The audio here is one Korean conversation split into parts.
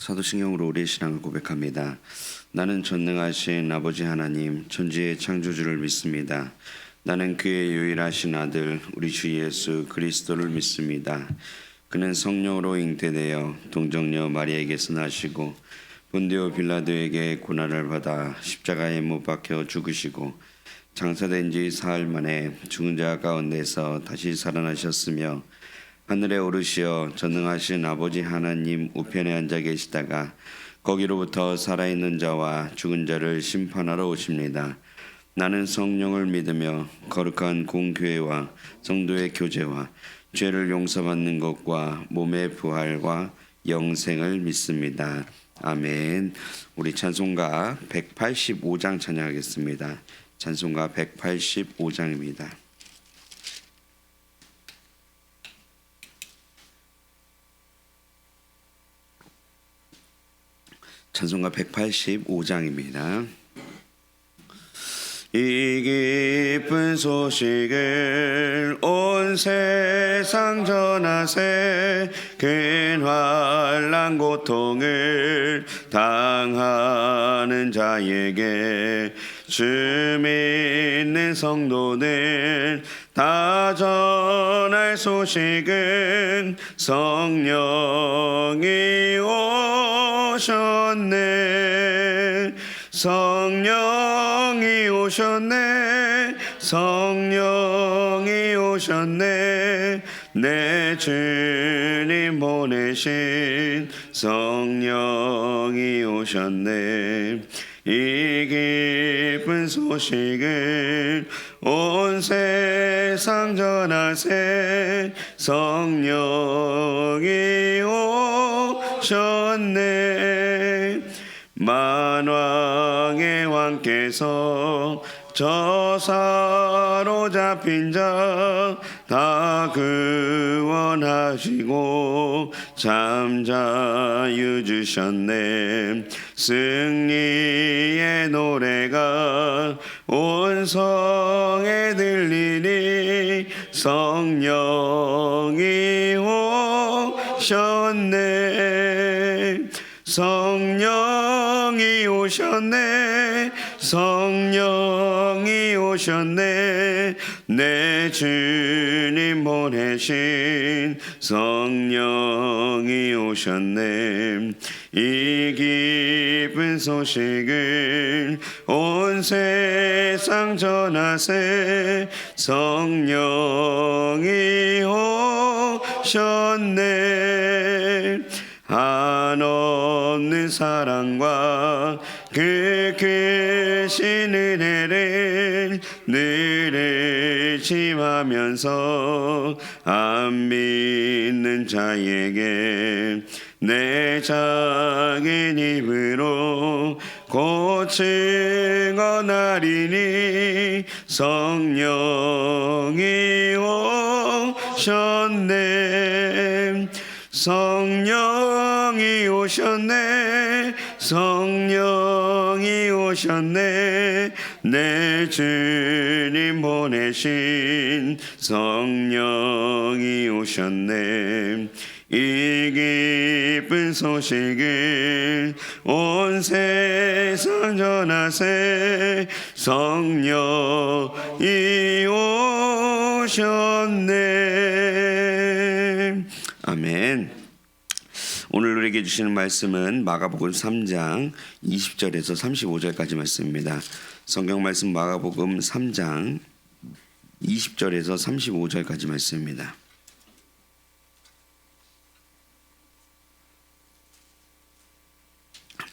사도신경으로 우리의 신앙을 고백합니다. 나는 전능하신 아버지 하나님 천지의 창조주를 믿습니다. 나는 그의 유일하신 아들 우리 주 예수 그리스도를 믿습니다. 그는 성령으로 잉태되어 동정녀 마리아에게서 나시고 본디오 빌라도에게 고난을 받아 십자가에 못 박혀 죽으시고 장사된 지 사흘 만에 죽은 자 가운데서 다시 살아나셨으며 하늘에 오르시어 전능하신 아버지 하나님 우편에 앉아 계시다가 거기로부터 살아있는 자와 죽은 자를 심판하러 오십니다. 나는 성령을 믿으며 거룩한 공교회와 성도의 교제와 죄를 용서받는 것과 몸의 부활과 영생을 믿습니다. 아멘. 우리 찬송가 185장 찬양하겠습니다. 찬송가 185장입니다. 찬송가 185장입니다. 이 기쁜 소식을 온 세상 전하세 큰 환난 고통을 당하는 자에게 주 믿는 성도들 다 전할 소식은 성령이 오셨네. 성령이 오셨네. 성령이 오셨네. 내 주님 보내신 성령이 오셨네. 이 기쁜 소식을 온 세상 전하세 성령이 오셨네. 만왕의 왕께서 저 사로잡힌 자 다 구원하시고 잠자유 주셨네. 승리의 노래가 온 성에 들리니 성령이 오셨네. 성령이 오셨네. 성령이 오셨네. 내 주님 보내신 성령이 오셨네. 이 기쁜 소식을 온 세상 전하세 성령이 오셨네. 한없는 사랑과 그 크신 은혜를 늘 의심하면서 안 믿는 자에게 내 작은 입으로 고증언하리니 성령이 오셨네. 성령이 오셨네. 성령이 오셨네. 내 주님 보내신 성령이 오셨네. 이 기쁜 소식을 온 세상 전하세 성령이 오셨네. 아멘. 오늘 우리에게 주시는 말씀은 마가복음 3장 20절에서 35절까지 말씀입니다. 성경 말씀 마가복음 3장 20절에서 35절까지 말씀입니다.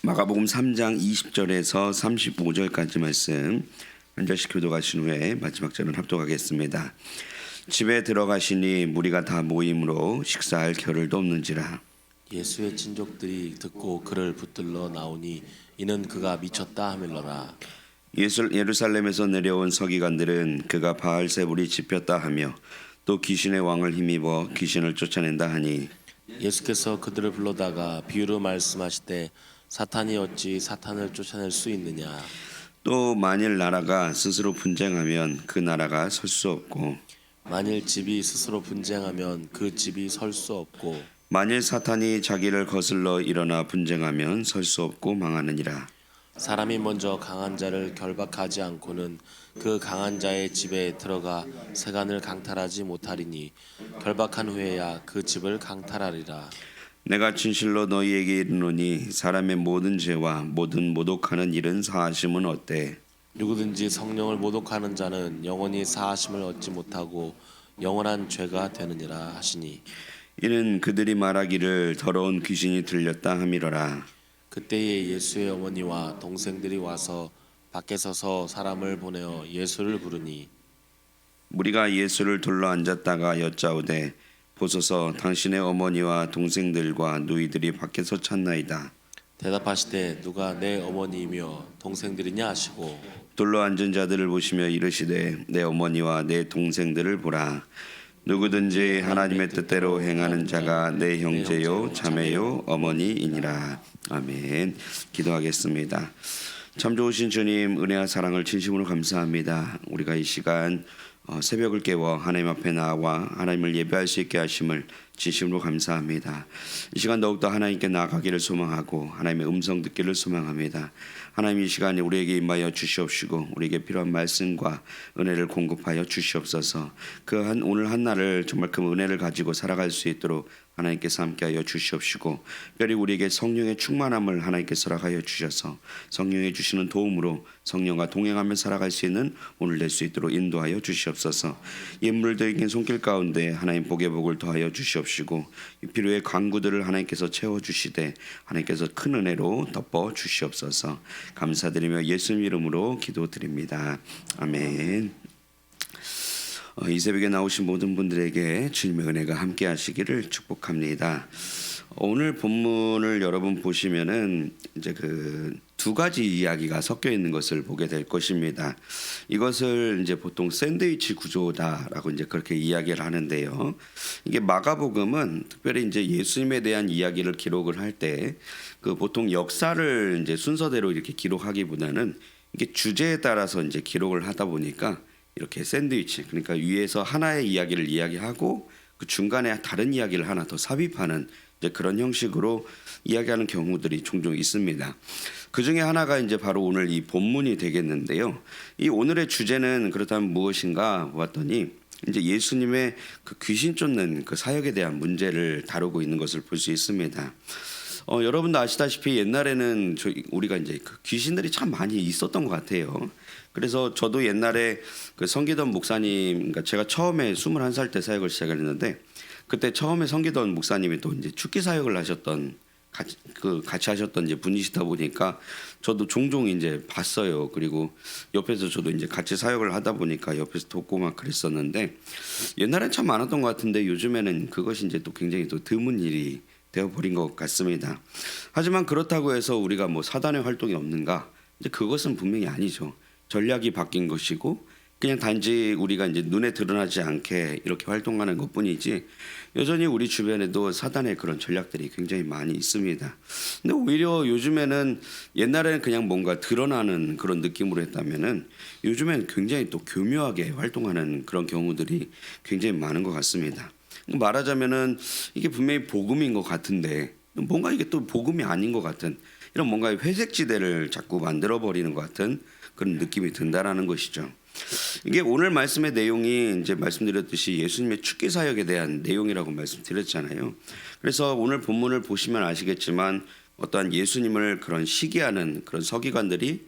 마가복음 3장 20절에서 35절까지 말씀 한 절씩 교독하신 후에 마지막 절은 합독하겠습니다. 집에 들어가시니 무리가 다 모임으로 식사할 겨를도 없는지라. 예수의 친족들이 듣고 그를 붙들러 나오니 이는 그가 미쳤다 하밀러라. 예루살렘에서 내려온 서기관들은 그가 바알세불이 집혔다 하며 또 귀신의 왕을 힘입어 귀신을 쫓아낸다 하니 예수께서 그들을 불러다가 비유로 말씀하시되 사탄이 어찌 사탄을 쫓아낼 수 있느냐. 또 만일 나라가 스스로 분쟁하면 그 나라가 설 수 없고 만일 집이 스스로 분쟁하면 그 집이 설 수 없고 만일 사탄이 자기를 거슬러 일어나 분쟁하면 설 수 없고 망하느니라. 사람이 먼저 강한 자를 결박하지 않고는 그 강한 자의 집에 들어가 세간을 강탈하지 못하리니 결박한 후에야 그 집을 강탈하리라. 내가 진실로 너희에게 이르노니 사람의 모든 죄와 모든 모독하는 일은 사하심은 어때? 누구든지 성령을 모독하는 자는 영원히 사하심을 얻지 못하고 영원한 죄가 되느니라 하시니 이는 그들이 말하기를 더러운 귀신이 들렸다 함이로라. 그때에 예수의 어머니와 동생들이 와서 밖에 서서 사람을 보내어 예수를 부르니 무리가 예수를 둘러 앉았다가 여짜오되 보소서 당신의 어머니와 동생들과 누이들이 밖에서 찾나이다. 대답하시되 누가 내 어머니이며 동생들이냐 하시고 둘러 앉은 자들을 보시며 이르시되 내 어머니와 내 동생들을 보라. 누구든지 하나님의 뜻대로 행하는 자가 내 형제요 자매요 어머니이니라. 아멘. 기도하겠습니다. 참 좋으신 주님, 은혜와 사랑을 진심으로 감사합니다. 우리가 이 시간 새벽을 깨워 하나님 앞에 나와 하나님을 예배할 수 있게 하심을 진심으로 감사합니다. 이 시간 더욱더 하나님께 나아가기를 소망하고 하나님의 음성 듣기를 소망합니다. 하나님 이 시간에 우리에게 임하여 주시옵시고 우리에게 필요한 말씀과 은혜를 공급하여 주시옵소서. 오늘 한 날을 정말 그 은혜를 가지고 살아갈 수 있도록 하나님께서 함께하여 주시옵시고 특별히 우리에게 성령의 충만함을 하나님께서 허락하여 주셔서 성령이 주시는 도움으로 성령과 동행하며 살아갈 수 있는 오늘 될 수 있도록 인도하여 주시옵소서. 옛물들에게 손길 가운데 하나님 복의 복을 더하여 주시옵시고 필요의 강구들을 하나님께서 채워주시되 하나님께서 큰 은혜로 덮어 주시옵소서. 감사드리며 예수님 이름으로 기도드립니다. 아멘. 이 새벽에 나오신 모든 분들에게 주님의 은혜가 함께 하시기를 축복합니다. 오늘 본문을 여러분 보시면은 이제 그 두 가지 이야기가 섞여 있는 것을 보게 될 것입니다. 이것을 이제 보통 샌드위치 구조다라고 이제 그렇게 이야기를 하는데요. 이게 마가복음은 특별히 이제 예수님에 대한 이야기를 기록을 할 때 그 보통 역사를 이제 순서대로 이렇게 기록하기보다는 이게 주제에 따라서 이제 기록을 하다 보니까 이렇게 샌드위치, 그러니까 위에서 하나의 이야기를 이야기하고 그 중간에 다른 이야기를 하나 더 삽입하는 이제 그런 형식으로 이야기하는 경우들이 종종 있습니다. 그 중에 하나가 이제 바로 오늘 이 본문이 되겠는데요. 이 오늘의 주제는 그렇다면 무엇인가 보았더니 이제 예수님의 그 귀신 쫓는 그 사역에 대한 문제를 다루고 있는 것을 볼 수 있습니다. 여러분도 아시다시피 옛날에는 우리가 이제 그 귀신들이 참 많이 있었던 것 같아요. 그래서 저도 옛날에 그 섬기던 목사님, 그러니까 제가 처음에 21살 때 사역을 시작했는데 그때 처음에 섬기던 목사님이 또 이제 축기 사역을 하셨던 같이 하셨던 이제 분이시다 보니까 저도 종종 이제 봤어요. 그리고 옆에서 저도 이제 같이 사역을 하다 보니까 옆에서 돕고 막 그랬었는데 옛날엔 참 많았던 것 같은데 요즘에는 그것이 이제 또 굉장히 또 드문 일이 되어버린 것 같습니다. 하지만 그렇다고 해서 우리가 뭐 사단의 활동이 없는가? 이제 그것은 분명히 아니죠. 전략이 바뀐 것이고 그냥 단지 우리가 이제 눈에 드러나지 않게 이렇게 활동하는 것뿐이지 여전히 우리 주변에도 사단의 그런 전략들이 굉장히 많이 있습니다. 근데 오히려 요즘에는 옛날에는 그냥 뭔가 드러나는 그런 느낌으로 했다면은 요즘에는 굉장히 또 교묘하게 활동하는 그런 경우들이 굉장히 많은 것 같습니다. 말하자면은 이게 분명히 복음인 것 같은데 뭔가 이게 또 복음이 아닌 것 같은 이런 뭔가 회색 지대를 자꾸 만들어 버리는 것 같은 그런 느낌이 든다라는 것이죠. 이게 오늘 말씀의 내용이 이제 말씀드렸듯이 예수님의 축기 사역에 대한 내용이라고 말씀드렸잖아요. 그래서 오늘 본문을 보시면 아시겠지만 어떠한 예수님을 그런 시기하는 그런 서기관들이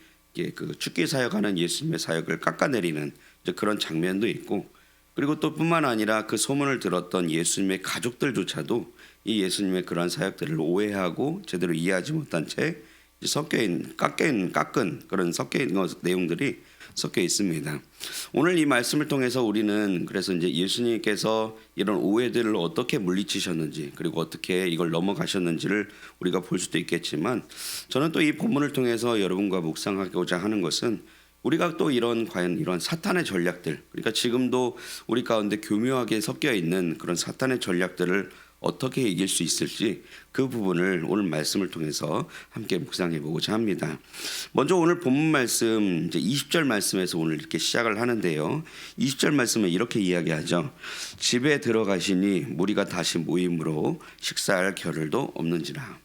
그 축기 사역하는 예수님의 사역을 깎아내리는 이제 그런 장면도 있고 그리고 또 뿐만 아니라 그 소문을 들었던 예수님의 가족들조차도 이 예수님의 그러한 사역들을 오해하고 제대로 이해하지 못한 채 깎은 그런 섞여 있는 내용들이 섞여 있습니다. 오늘 이 말씀을 통해서 우리는 그래서 이제 예수님께서 이런 오해들을 어떻게 물리치셨는지 그리고 어떻게 이걸 넘어가셨는지를 우리가 볼 수도 있겠지만 저는 또 이 본문을 통해서 여러분과 묵상하고자 하는 것은 우리가 또 과연 이런 사탄의 전략들, 그러니까 지금도 우리 가운데 교묘하게 섞여 있는 그런 사탄의 전략들을 어떻게 이길 수 있을지 그 부분을 오늘 말씀을 통해서 함께 묵상해 보고자 합니다. 먼저 오늘 본문 말씀 이제 20절 말씀에서 오늘 이렇게 시작을 하는데요. 20절 말씀은 이렇게 이야기하죠. 집에 들어가시니 무리가 다시 모임으로 식사할 겨를도 없는지라.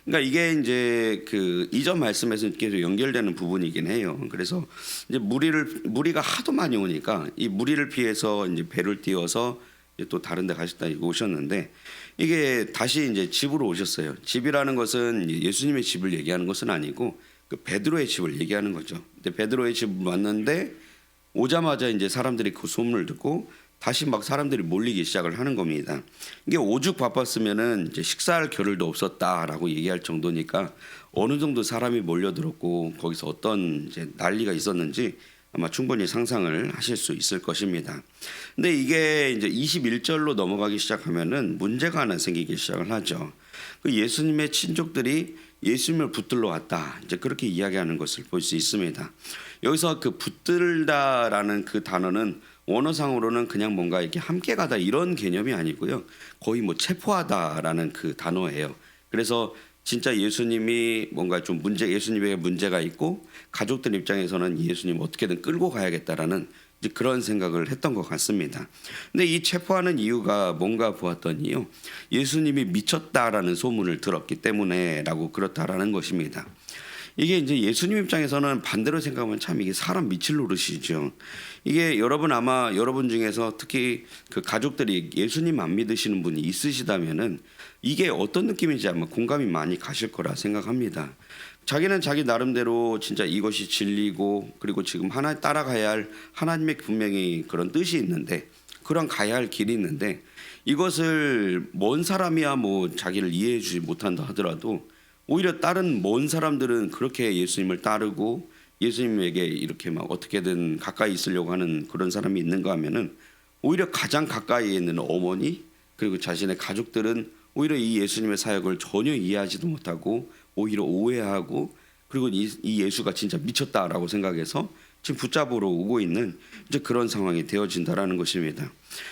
그러니까 이게 이제 그 이전 말씀에서 계속 연결되는 부분이긴 해요. 그래서 이제 무리가 하도 많이 오니까 이 무리를 피해서 이제 배를 띄워서 이제 또 다른 데 가셨다 오셨는데 이게 다시 이제 집으로 오셨어요. 집이라는 것은 예수님의 집을 얘기하는 것은 아니고 그 베드로의 집을 얘기하는 거죠. 근데 베드로의 집 왔는데 오자마자 이제 사람들이 그 소문을 듣고 다시 막 사람들이 몰리기 시작을 하는 겁니다. 이게 오죽 바빴으면은 이제 식사할 겨를도 없었다라고 얘기할 정도니까 어느 정도 사람이 몰려들었고 거기서 어떤 이제 난리가 있었는지 아마 충분히 상상을 하실 수 있을 것입니다. 근데 이게 이제 21절로 넘어가기 시작하면은 문제가 하나 생기기 시작을 하죠. 그 예수님의 친족들이 예수님을 붙들러 왔다. 이제 그렇게 이야기하는 것을 볼 수 있습니다. 여기서 그 붙들다라는 그 단어는 원어상으로는 그냥 뭔가 이렇게 함께 가다 이런 개념이 아니고요. 거의 뭐 체포하다라는 그 단어예요. 그래서 진짜 예수님이 뭔가 좀 예수님에게 문제가 있고 가족들 입장에서는 예수님 어떻게든 끌고 가야겠다라는 이제 그런 생각을 했던 것 같습니다. 근데 이 체포하는 이유가 뭔가 보았더니요. 예수님이 미쳤다라는 소문을 들었기 때문에라고 그렇다라는 것입니다. 이게 이제 예수님 입장에서는 반대로 생각하면 참 이게 사람 미칠 노릇이죠. 이게 아마 여러분 중에서 특히 그 가족들이 예수님 안 믿으시는 분이 있으시다면은 이게 어떤 느낌인지 아마 공감이 많이 가실 거라 생각합니다. 자기는 자기 나름대로 진짜 이것이 진리고 그리고 지금 따라가야 할 하나님의 분명히 그런 뜻이 있는데 그런 가야 할 길이 있는데 이것을 먼 사람이야 뭐 자기를 이해해 주지 못한다 하더라도 오히려 다른 먼 사람들은 그렇게 예수님을 따르고 예수님에게 이렇게 막 어떻게든 가까이 있으려고 하는 그런 사람이 있는가 하면은 오히려 가장 가까이에 있는 어머니 그리고 자신의 가족들은 오히려 이 예수님의 사역을 전혀 이해하지도 못하고 오히려 오해하고 그리고 이 예수가 진짜 미쳤다라고 생각해서 지금 붙잡으러 오고 있는 이제 그런 상황이 되어진다라는 것입니다.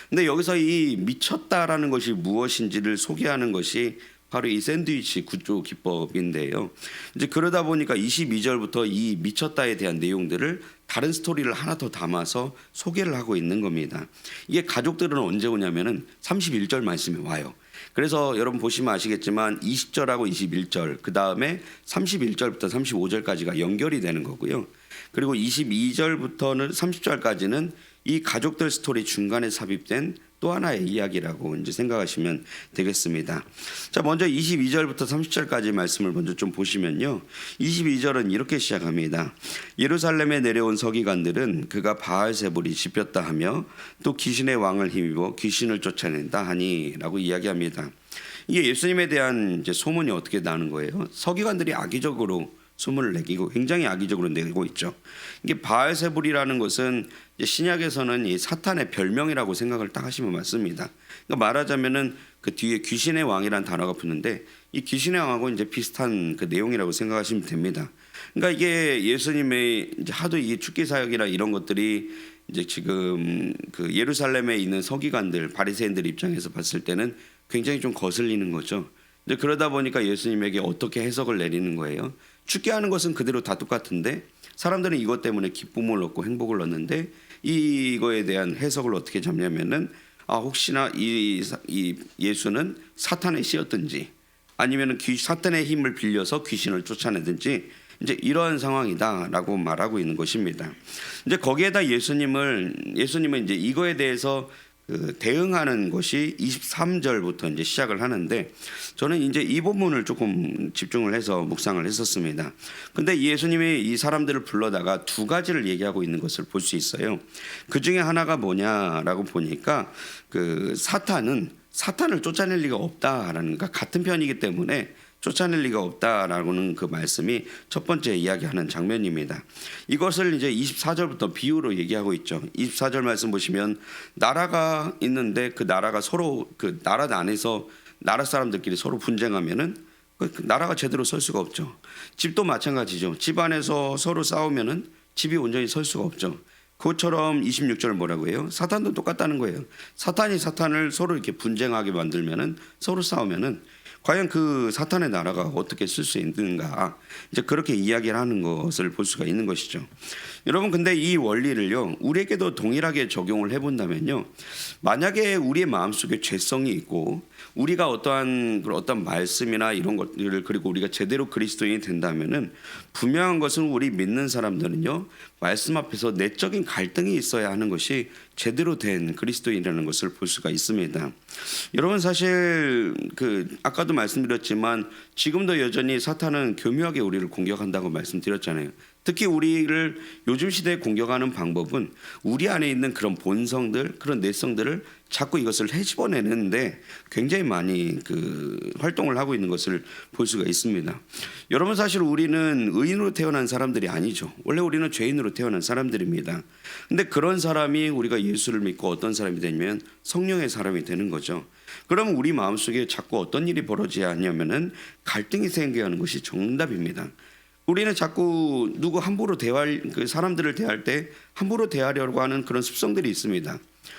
근데 여기서 이 미쳤다라는 것이 무엇인지를 소개하는 것이 바로 이 샌드위치 구조 기법인데요. 이제 그러다 보니까 22절부터 이 미쳤다에 대한 내용들을 다른 스토리를 하나 더 담아서 소개를 하고 있는 겁니다. 이게 가족들은 언제 오냐면은 31절 말씀에 와요. 그래서 여러분 보시면 아시겠지만 20절하고 21절 그 다음에 31절부터 35절까지가 연결이 되는 거고요. 그리고 22절부터는 30절까지는 이 가족들 스토리 중간에 삽입된 또 하나의 이야기라고 이제 생각하시면 되겠습니다. 자, 먼저 22절부터 30절까지 말씀을 먼저 좀 보시면요. 22절은 이렇게 시작합니다. 예루살렘에 내려온 서기관들은 그가 바알세불이 짚였다 하며 또 귀신의 왕을 힘입어 귀신을 쫓아낸다 하니라고 이야기합니다. 이게 예수님에 대한 이제 소문이 어떻게 나는 거예요? 서기관들이 악의적으로 소문을 내기고 굉장히 악의적으로 내고 있죠. 이게 바알세불이라는 것은 이제 신약에서는 이 사탄의 별명이라고 생각을 딱 하시면 맞습니다. 그러니까 말하자면은 그 뒤에 귀신의 왕이라는 단어가 붙는데 이 귀신의 왕하고 이제 비슷한 그 내용이라고 생각하시면 됩니다. 그러니까 이게 예수님의 이제 하도 이 축기 사역이나 이런 것들이 이제 지금 그 예루살렘에 있는 서기관들 바리새인들 입장에서 봤을 때는 굉장히 좀 거슬리는 거죠. 이제 그러다 보니까 예수님에게 어떻게 해석을 내리는 거예요? 축기하는 것은 그대로 다 똑같은데 사람들은 이것 때문에 기쁨을 얻고 행복을 얻는데 이거에 대한 해석을 어떻게 잡냐면은 혹시나 이 예수는 사탄의 씨였든지 아니면은 사탄의 힘을 빌려서 귀신을 쫓아내든지 이제 이러한 상황이다라고 말하고 있는 것입니다. 이제 거기에다 예수님은 이제 이거에 대해서 대응하는 것이 23절부터 이제 시작을 하는데 저는 이제 이 부분을 조금 집중을 해서 묵상을 했었습니다. 근데 예수님이 이 사람들을 불러다가 두 가지를 얘기하고 있는 것을 볼 수 있어요. 그 중에 하나가 뭐냐라고 보니까 그 사탄을 쫓아낼 리가 없다라는 그러니까 같은 편이기 때문에 쫓아낼 리가 없다라는 그 말씀이 첫 번째 이야기하는 장면입니다. 이것을 이제 24절부터 비유로 얘기하고 있죠. 24절 말씀 보시면 나라가 있는데 그 나라가 서로 그 나라 안에서 나라 사람들끼리 서로 분쟁하면은 그 나라가 제대로 설 수가 없죠. 집도 마찬가지죠. 집 안에서 서로 싸우면은 집이 온전히 설 수가 없죠. 그것처럼 26절 뭐라고 해요? 사탄도 똑같다는 거예요. 사탄이 사탄을 서로 이렇게 분쟁하게 만들면은, 서로 싸우면은 과연 그 사탄의 나라가 어떻게 쓸 수 있는가, 이제 그렇게 이야기를 하는 것을 볼 수가 있는 것이죠. 여러분, 근데 이 원리를요 우리에게도 동일하게 적용을 해본다면요, 만약에 우리의 마음속에 죄성이 있고 우리가 어떤 말씀이나 이런 것들을, 그리고 우리가 제대로 그리스도인이 된다면은 분명한 것은 우리 믿는 사람들은요 말씀 앞에서 내적인 갈등이 있어야 하는 것이 제대로 된 그리스도인이라는 것을 볼 수가 있습니다. 여러분, 사실 아까도 말씀드렸지만 지금도 여전히 사탄은 교묘하게 우리를 공격한다고 말씀드렸잖아요. 특히 우리를 요즘 시대에 공격하는 방법은 우리 안에 있는 그런 본성들, 그런 내성들을 자꾸 이것을 헤집어내는데 굉장히 많이 활동을 하고 있는 것을 볼 수가 있습니다. 여러분, 사실 우리는 의인으로 태어난 사람들이 아니죠. 원래 우리는 죄인으로 태어난 사람들입니다. 근데 그런 사람이 우리가 예수를 믿고 어떤 사람이 되면 성령의 사람이 되는 거죠. 그럼 우리 마음속에 자꾸 어떤 일이 벌어져야 하냐면은 갈등이 생겨야 하는 것이 정답입니다. 우리는 자꾸 누구 함부로 대할 사람들을 대할 때 함부로 대하려고 하는 그런 습성들이 있습니다.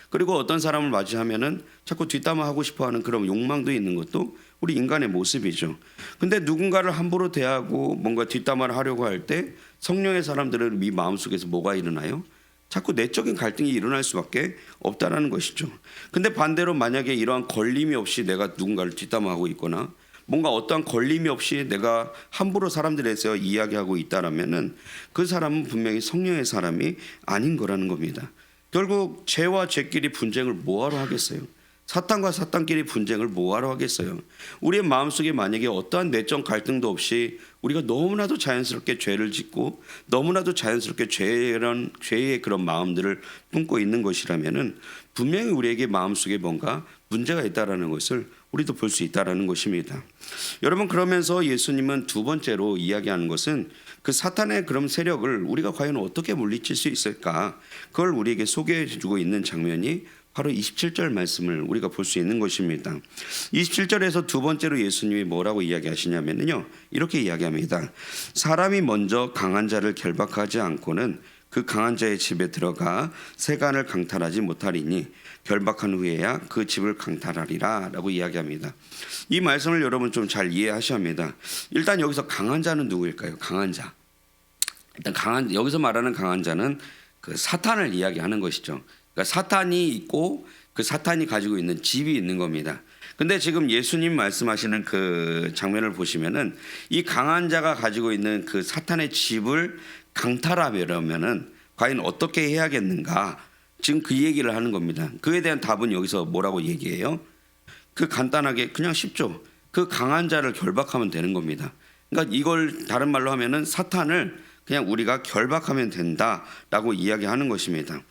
그리고 어떤 사람을 맞이하면은 자꾸 뒷담화하고 싶어하는 그런 욕망도 있는 것도 우리 인간의 모습이죠. 근데 누군가를 함부로 대하고 뭔가 뒷담화를 하려고 할 때 성령의 사람들은 이 마음속에서 뭐가 일어나요? 자꾸 내적인 갈등이 일어날 수밖에 없다라는 것이죠. 근데 반대로 만약에 이러한 걸림이 없이 내가 누군가를 뒷담화하고 있거나 뭔가 어떠한 걸림이 없이 내가 함부로 사람들에서 이야기하고 있다라면은 그 사람은 분명히 성령의 사람이 아닌 거라는 겁니다. 결국 죄와 죄끼리 분쟁을 뭐하러 하겠어요? 사탄과 사탄끼리 분쟁을 뭐하러 하겠어요? 우리의 마음속에 만약에 어떠한 내적 갈등도 없이 우리가 너무나도 자연스럽게 죄를 짓고 너무나도 자연스럽게 죄의 그런 마음들을 품고 있는 것이라면은 분명히 우리에게 마음속에 뭔가 문제가 있다라는 것을 우리도 볼 수 있다라는 것입니다. 여러분, 그러면서 예수님은 두 번째로 이야기하는 것은 그 사탄의 그런 세력을 우리가 과연 어떻게 물리칠 수 있을까, 그걸 우리에게 소개해 주고 있는 장면이 바로 27절 말씀을 우리가 볼 수 있는 것입니다. 27절에서 두 번째로 예수님이 뭐라고 이야기하시냐면요, 이렇게 이야기합니다. 사람이 먼저 강한 자를 결박하지 않고는 그 강한 자의 집에 들어가 세간을 강탈하지 못하리니 결박한 후에야 그 집을 강탈하리라 라고 이야기합니다. 이 말씀을 여러분 좀 잘 이해하셔야 합니다. 일단 여기서 강한 자는 누구일까요? 강한 자. 일단 여기서 말하는 강한 자는 그 사탄을 이야기하는 것이죠. 그러니까 사탄이 있고 그 사탄이 가지고 있는 집이 있는 겁니다. 근데 지금 예수님 말씀하시는 그 장면을 보시면은 이 강한 자가 가지고 있는 그 사탄의 집을 강탈하려면은 과연 어떻게 해야겠는가? 지금 그 얘기를 하는 겁니다. 그에 대한 답은 여기서 뭐라고 얘기해요? 간단하게 그냥 쉽죠. 그 강한 자를 결박하면 되는 겁니다. 그러니까 이걸 다른 말로 하면은 사탄을 그냥 우리가 결박하면 된다라고 이야기하는 것입니다.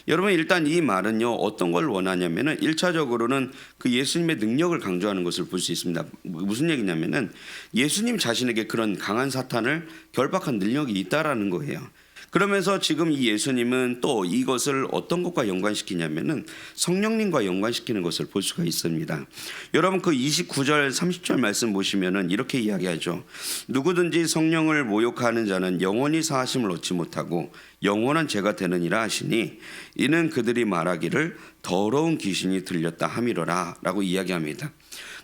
여러분, 일단 이 말은요 어떤 걸 원하냐면은 1차적으로는 그 예수님의 능력을 강조하는 것을 볼 수 있습니다. 무슨 얘기냐면은 예수님 자신에게 그런 강한 사탄을 결박한 능력이 있다라는 거예요. 그러면서 지금 이 예수님은 또 이것을 어떤 것과 연관시키냐면은 성령님과 연관시키는 것을 볼 수가 있습니다. 여러분, 그 29절 30절 말씀 보시면은 이렇게 이야기하죠. 누구든지 성령을 모욕하는 자는 영원히 사하심을 얻지 못하고 영원한 죄가 되느니라 하시니 이는 그들이 말하기를 더러운 귀신이 들렸다 함이로라 라고 이야기합니다.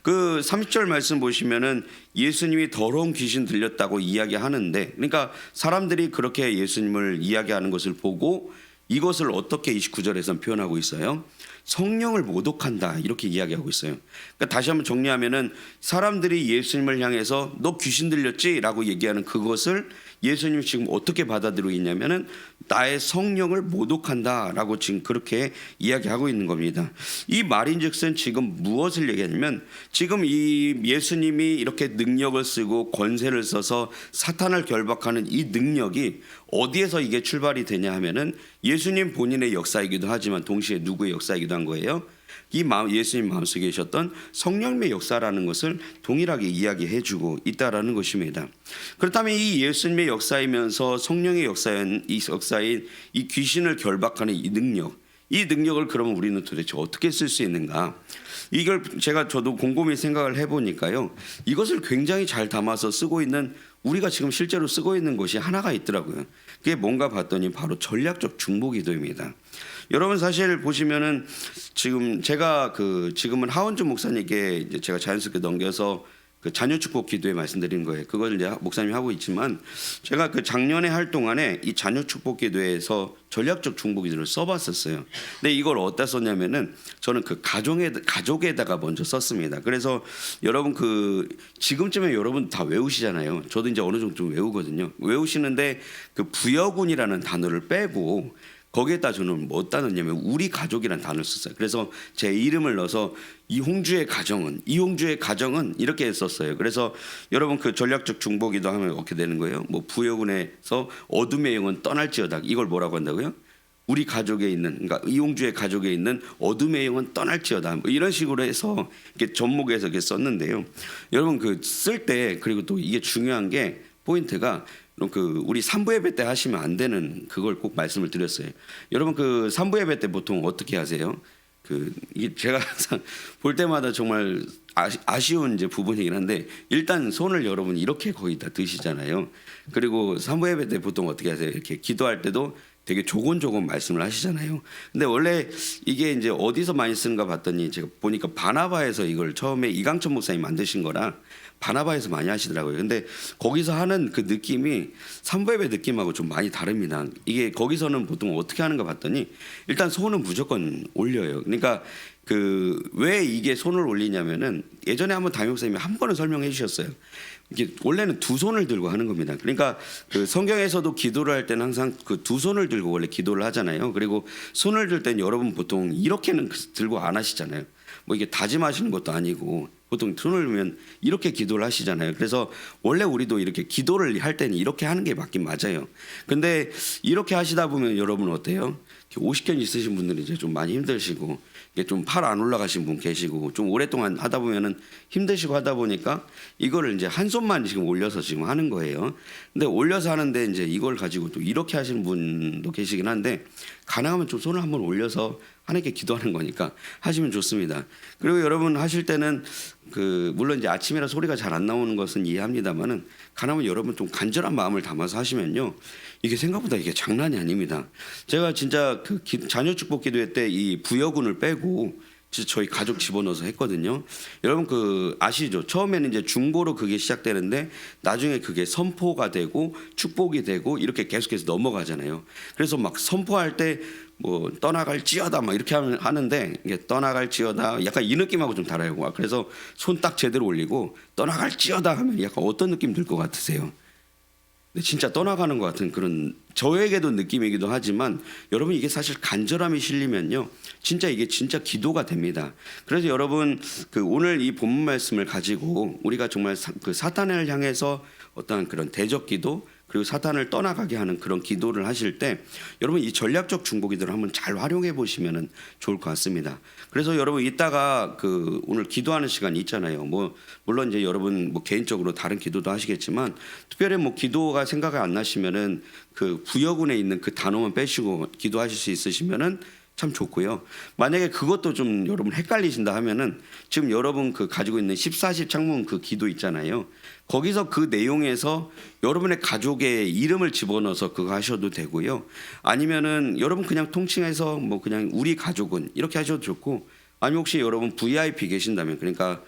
그 30절 말씀 보시면은 예수님이 더러운 귀신 들렸다고 이야기하는데, 그러니까 사람들이 그렇게 예수님을 이야기하는 것을 보고 이것을 어떻게 29절에서 표현하고 있어요? 성령을 모독한다 이렇게 이야기하고 있어요. 그러니까 다시 한번 정리하면은 사람들이 예수님을 향해서 너 귀신 들렸지라고 얘기하는 그것을 예수님이 지금 어떻게 받아들이고 있냐면은 나의 성령을 모독한다라고 지금 그렇게 이야기하고 있는 겁니다. 이 말인즉슨 지금 무엇을 얘기하냐면 지금 이 예수님이 이렇게 능력을 쓰고 권세를 써서 사탄을 결박하는 이 능력이 어디에서 이게 출발이 되냐 하면은 예수님 본인의 역사이기도 하지만 동시에 누구의 역사이기도 한 거예요? 예수님 마음속에 계셨던 성령의 역사라는 것을 동일하게 이야기해주고 있다라는 것입니다. 그렇다면 이 예수님의 역사이면서 성령의 역사인 이 귀신을 결박하는 이 능력을 그러면 우리는 도대체 어떻게 쓸 수 있는가? 이걸 저도 곰곰이 생각을 해보니까요, 이것을 굉장히 잘 담아서 쓰고 있는, 우리가 지금 실제로 쓰고 있는 것이 하나가 있더라고요. 그게 뭔가 봤더니 바로 전략적 중보 기도입니다. 여러분 사실 보시면은 지금 제가 지금은 하원준 목사님께 이제 제가 자연스럽게 넘겨서 그 자녀 축복 기도에 말씀드린 거예요. 그걸 이제 목사님이 하고 있지만 제가 그 작년에 할 동안에 이 자녀 축복 기도에서 전략적 중보 기도를 써봤었어요. 근데 이걸 어디다 썼냐면은 저는 그 가족에다가 먼저 썼습니다. 그래서 여러분 지금쯤에 여러분 다 외우시잖아요. 저도 이제 어느 정도 좀 외우거든요. 외우시는데 그 부여군이라는 단어를 빼고 거기에다 저는 뭐다 넣냐면 우리 가족이라는 단어를 썼어요. 그래서 제 이름을 넣어서 이홍주의 가정은 이렇게 썼어요. 그래서 여러분 그 전략적 중보기도 하면 어떻게 되는 거예요? 뭐 부여군에서 어둠의 영은 떠날지어다. 이걸 뭐라고 한다고요? 우리 가족에 있는, 그러니까 이홍주의 가족에 있는 어둠의 영은 떠날지어다. 뭐 이런 식으로 해서 이렇게 접목해서 이렇게 썼는데요. 여러분 그 쓸 때 그리고 또 이게 중요한 게 포인트가 우리 산부 예배 때 하시면 안 되는 그걸 꼭 말씀을 드렸어요. 여러분 그 산부 예배 때 보통 어떻게 하세요? 이게 제가 항상 볼 때마다 정말 아쉬운 이제 부분이긴 한데 일단 손을 여러분 이렇게 거의 다 드시잖아요. 그리고 산부 예배 때 보통 어떻게 하세요? 이렇게 기도할 때도 되게 조곤조곤 말씀을 하시잖아요. 근데 원래 이게 이제 어디서 많이 쓰는가 봤더니 제가 보니까 바나바에서 이걸 처음에 이강천 목사님 만드신 거라 바나바에서 많이 하시더라고요. 근데 거기서 하는 그 느낌이 산부예배 느낌하고 좀 많이 다릅니다. 이게 거기서는 보통 어떻게 하는가 봤더니 일단 손은 무조건 올려요. 그러니까 왜 이게 손을 올리냐면은 예전에 한번 담임 목사님이 한 번은 설명해 주셨어요. 이게 원래는 두 손을 들고 하는 겁니다. 그러니까 성경에서도 기도를 할 때는 항상 그 두 손을 들고 원래 기도를 하잖아요. 그리고 손을 들 때는 여러분 보통 이렇게는 들고 안 하시잖아요. 뭐 이게 다짐하시는 것도 아니고 보통 손을 들면 이렇게 기도를 하시잖아요. 그래서 원래 우리도 이렇게 기도를 할 때는 이렇게 하는 게 맞긴 맞아요. 근데 이렇게 하시다 보면 여러분 어때요? 오십견 있으신 분들은 이제 좀 많이 힘드시고 좀 팔 안 올라가신 분 계시고 좀 오랫동안 하다 보면은 힘드시고 하다 보니까 이거를 이제 한 손만 지금 올려서 지금 하는 거예요. 근데 올려서 하는데 이제 이걸 가지고 또 이렇게 하시는 분도 계시긴 한데 가능하면 좀 손을 한번 올려서 하나님께 기도하는 거니까 하시면 좋습니다. 그리고 여러분 하실 때는 물론 이제 아침이라 소리가 잘 안 나오는 것은 이해합니다만은 가능하면 여러분 좀 간절한 마음을 담아서 하시면요 이게 생각보다 이게 장난이 아닙니다. 제가 진짜 자녀 축복 기도회 때 이 부여군을 빼고 진짜 저희 가족 집어넣어서 했거든요. 여러분 아시죠? 처음에는 이제 중보로 그게 시작되는데 나중에 그게 선포가 되고 축복이 되고 이렇게 계속해서 넘어가잖아요. 그래서 막 선포할 때 뭐 떠나갈지어다 막 이렇게 하는데 이게 떠나갈지어다 약간 이 느낌하고 좀 달라요. 그래서 손 딱 제대로 올리고 떠나갈지어다 하면 약간 어떤 느낌 들 것 같으세요? 진짜 떠나가는 것 같은 그런 저에게도 느낌이기도 하지만 여러분 이게 사실 간절함이 실리면요 진짜 이게 진짜 기도가 됩니다. 그래서 여러분 오늘 이 본문 말씀을 가지고 우리가 정말 사탄을 향해서 어떤 그런 대적 기도 그리고 사탄을 떠나가게 하는 그런 기도를 하실 때 여러분 이 전략적 중보 기도를 한번 잘 활용해 보시면 좋을 것 같습니다. 그래서 여러분 이따가 오늘 기도하는 시간이 있잖아요. 뭐 물론 이제 여러분 뭐 개인적으로 다른 기도도 하시겠지만 특별히 뭐 기도가 생각이 안 나시면은 부여군에 있는 그 단어만 빼시고 기도하실 수 있으시면은 참 좋고요. 만약에 그것도 좀 여러분 헷갈리신다 하면은 지금 여러분 가지고 있는 14집 창문 기도 있잖아요. 거기서 그 내용에서 여러분의 가족의 이름을 집어넣어서 그거 하셔도 되고요. 아니면은 여러분 그냥 통칭해서 뭐 그냥 우리 가족은 이렇게 하셔도 좋고 아니면 혹시 여러분 VIP 계신다면 그러니까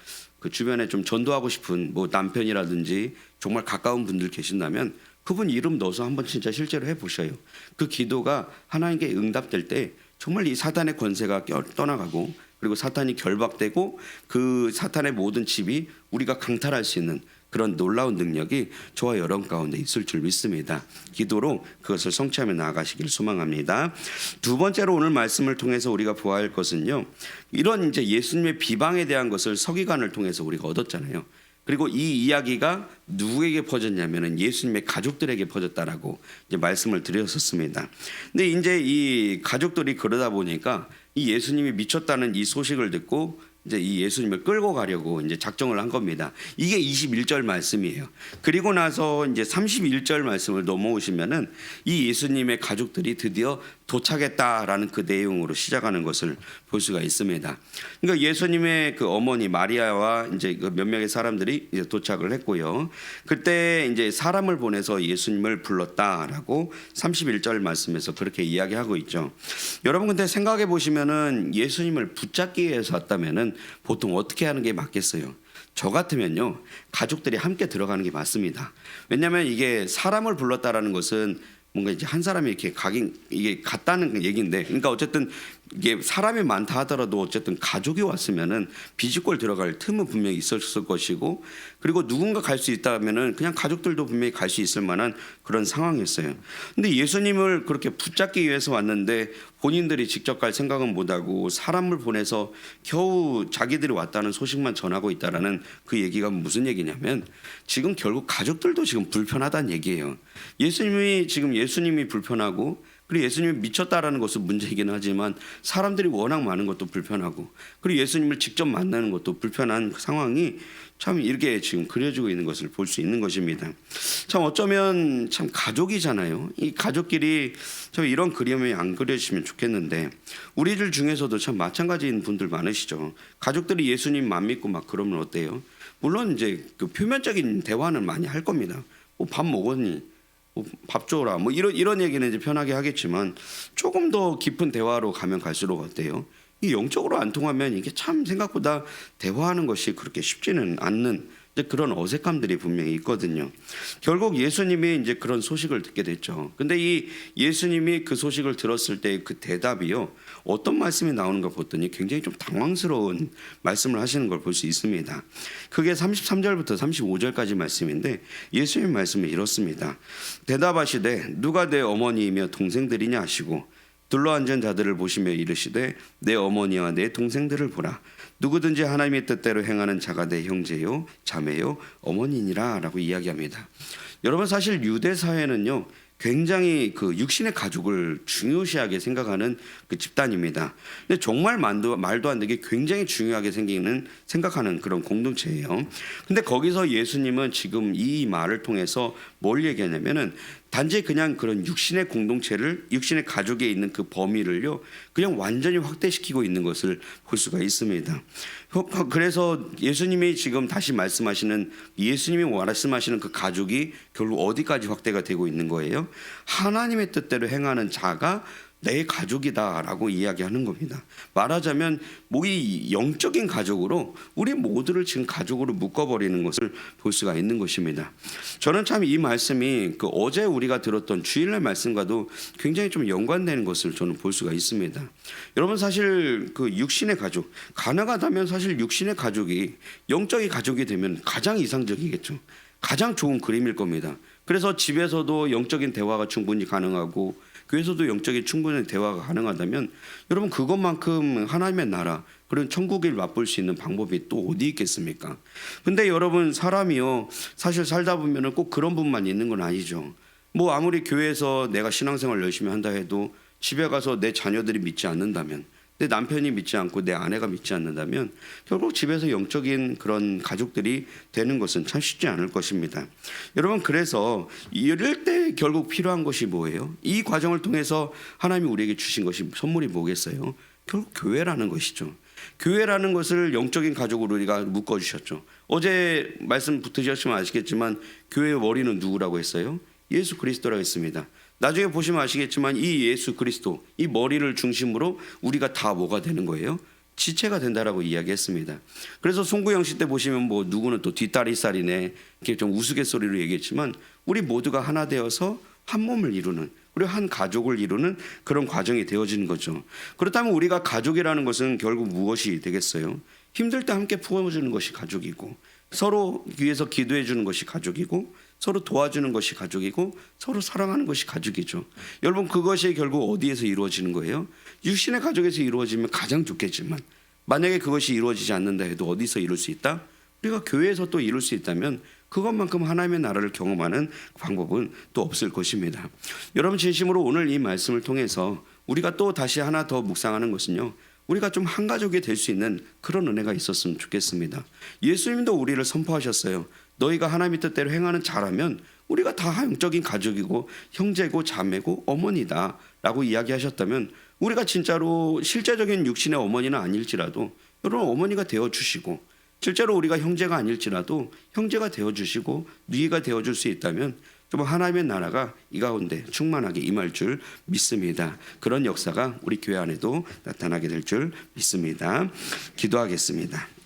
주변에 좀 전도하고 싶은 뭐 남편이라든지 정말 가까운 분들 계신다면 그분 이름 넣어서 한번 진짜 실제로 해보셔요. 그 기도가 하나님께 응답될 때 정말 이 사탄의 권세가 떠나가고 그리고 사탄이 결박되고 그 사탄의 모든 집이 우리가 강탈할 수 있는 그런 놀라운 능력이 저와 여러분 가운데 있을 줄 믿습니다. 기도로 그것을 성취하며 나아가시길 소망합니다. 두 번째로 오늘 말씀을 통해서 우리가 보아야 할 것은요. 이런 이제 예수님의 비방에 대한 것을 서기관을 통해서 우리가 얻었잖아요. 그리고 이 이야기가 누구에게 퍼졌냐면은 예수님의 가족들에게 퍼졌다라고 이제 말씀을 드렸었습니다. 근데 이제 이 가족들이 그러다 보니까 이 예수님이 미쳤다는 이 소식을 듣고 이제 이 예수님을 끌고 가려고 이제 작정을 한 겁니다. 이게 21절 말씀이에요. 그리고 나서 이제 31절 말씀을 넘어오시면은 이 예수님의 가족들이 드디어 도착했다라는 그 내용으로 시작하는 것을 볼 수가 있습니다. 그러니까 예수님의 그 어머니 마리아와 이제 그 몇 명의 사람들이 이제 도착을 했고요. 그때 이제 사람을 보내서 예수님을 불렀다라고 31절 말씀에서 그렇게 이야기하고 있죠. 여러분 근데 생각해 보시면은 예수님을 붙잡기 위해서 왔다면은 보통 어떻게 하는 게 맞겠어요? 저 같으면요, 가족들이 함께 들어가는 게 맞습니다. 왜냐하면 이게 사람을 불렀다라는 것은 뭔가 이제 한 사람이 이렇게 가긴 이게 같다는 얘기인데, 그러니까 어쨌든 이게 사람이 많다 하더라도 어쨌든 가족이 왔으면은 비집골 들어갈 틈은 분명히 있었을 것이고, 그리고 누군가 갈 수 있다면은 그냥 가족들도 분명히 갈 수 있을 만한 그런 상황이었어요. 근데 예수님을 그렇게 붙잡기 위해서 왔는데 본인들이 직접 갈 생각은 못하고 사람을 보내서 겨우 자기들이 왔다는 소식만 전하고 있다라는 그 얘기가 무슨 얘기냐면 지금 결국 가족들도 지금 불편하다는 얘기예요. 예수님이 불편하고, 그리고 예수님이 미쳤다라는 것은 문제이긴 하지만 사람들이 워낙 많은 것도 불편하고, 그리고 예수님을 직접 만나는 것도 불편한 상황이 참 이렇게 지금 그려지고 있는 것을 볼 수 있는 것입니다. 참 어쩌면 참 가족이잖아요. 이 가족끼리 참 이런 그림이 안 그려지면 좋겠는데, 우리들 중에서도 참 마찬가지인 분들 많으시죠. 가족들이 예수님 안 믿고 막 그러면 어때요? 물론 이제 그 표면적인 대화는 많이 할 겁니다. 밥 먹었니? 밥 줘라. 뭐 이런 얘기는 이제 편하게 하겠지만 조금 더 깊은 대화로 가면 갈수록 어때요? 이 영적으로 안 통하면 이게 참 생각보다 대화하는 것이 그렇게 쉽지는 않는 그런 어색함들이 분명히 있거든요. 결국 예수님이 이제 그런 소식을 듣게 됐죠. 근데 이 예수님이 그 소식을 들었을 때 그 대답이요, 어떤 말씀이 나오는가 봤더니 굉장히 좀 당황스러운 말씀을 하시는 걸 볼 수 있습니다. 그게 33절부터 35절까지 말씀인데 예수님 말씀은 이렇습니다. 대답하시되 누가 내 어머니이며 동생들이냐 하시고 둘러앉은 자들을 보시며 이르시되 내 어머니와 내 동생들을 보라. 누구든지 하나님의 뜻대로 행하는 자가 내 형제요 자매요 어머니니라 라고 이야기합니다. 여러분 사실 유대 사회는요 굉장히 그 육신의 가족을 중요시하게 생각하는 그 집단입니다. 근데 정말 말도 안 되게 굉장히 중요하게 생각하는 그런 공동체예요. 근데 거기서 예수님은 지금 이 말을 통해서 뭘 얘기하냐면은 단지 그냥 그런 육신의 공동체를, 육신의 가족에 있는 그 범위를요 그냥 완전히 확대시키고 있는 것을 볼 수가 있습니다. 그래서 예수님이 지금 다시 말씀하시는 그 가족이 결국 어디까지 확대가 되고 있는 거예요? 하나님의 뜻대로 행하는 자가 내 가족이다라고 이야기하는 겁니다. 말하자면 이 영적인 가족으로 우리 모두를 지금 가족으로 묶어버리는 것을 볼 수가 있는 것입니다. 저는 참 이 말씀이 그 어제 우리가 들었던 주일날 말씀과도 굉장히 좀 연관되는 것을 저는 볼 수가 있습니다. 여러분 사실 그 육신의 가족, 가능하다면 사실 육신의 가족이 영적인 가족이 되면 가장 이상적이겠죠. 가장 좋은 그림일 겁니다. 그래서 집에서도 영적인 대화가 충분히 가능하고 교회에서도 영적인 충분한 대화가 가능하다면 여러분 그것만큼 하나님의 나라 그런 천국을 맛볼 수 있는 방법이 또 어디 있겠습니까? 근데 여러분 사람이요 사실 살다 보면은 꼭 그런 분만 있는 건 아니죠. 뭐 아무리 교회에서 내가 신앙생활 열심히 한다 해도 집에 가서 내 자녀들이 믿지 않는다면, 내 남편이 믿지 않고 내 아내가 믿지 않는다면 결국 집에서 영적인 그런 가족들이 되는 것은 참 쉽지 않을 것입니다. 여러분 그래서 이럴 때 결국 필요한 것이 뭐예요? 이 과정을 통해서 하나님이 우리에게 주신 것이 선물이 뭐겠어요? 결국 교회라는 것이죠. 교회라는 것을 영적인 가족으로 우리가 묶어주셨죠. 어제 말씀 들으셨으면 아시겠지만 교회의 머리는 누구라고 했어요? 예수 그리스도라고 했습니다. 나중에 보시면 아시겠지만 이 예수 그리스도, 이 머리를 중심으로 우리가 다 뭐가 되는 거예요? 지체가 된다라고 이야기했습니다. 그래서 송구영시 때 보시면 뭐 누구는 또 뒷다리살이네 이렇게 좀 우스갯소리로 얘기했지만 우리 모두가 하나 되어서 한 몸을 이루는, 그리고 한 가족을 이루는 그런 과정이 되어지는 거죠. 그렇다면 우리가 가족이라는 것은 결국 무엇이 되겠어요? 힘들 때 함께 품어주는 것이 가족이고, 서로 위해서 기도해 주는 것이 가족이고, 서로 도와주는 것이 가족이고, 서로 사랑하는 것이 가족이죠. 여러분 그것이 결국 어디에서 이루어지는 거예요? 육신의 가족에서 이루어지면 가장 좋겠지만 만약에 그것이 이루어지지 않는다 해도 어디서 이룰 수 있다? 우리가 교회에서 또 이룰 수 있다면 그것만큼 하나님의 나라를 경험하는 방법은 또 없을 것입니다. 여러분 진심으로 오늘 이 말씀을 통해서 우리가 또 다시 하나 더 묵상하는 것은요, 우리가 좀 한 가족이 될 수 있는 그런 은혜가 있었으면 좋겠습니다. 예수님도 우리를 선포하셨어요. 너희가 하나님의 뜻대로 행하는 자라면 우리가 다 영적인 가족이고 형제고 자매고 어머니다라고 이야기하셨다면 우리가 진짜로 실제적인 육신의 어머니는 아닐지라도 여러분 어머니가 되어주시고 실제로 우리가 형제가 아닐지라도 형제가 되어주시고 누이가 되어줄 수 있다면 좀 하나님의 나라가 이 가운데 충만하게 임할 줄 믿습니다. 그런 역사가 우리 교회 안에도 나타나게 될 줄 믿습니다. 기도하겠습니다.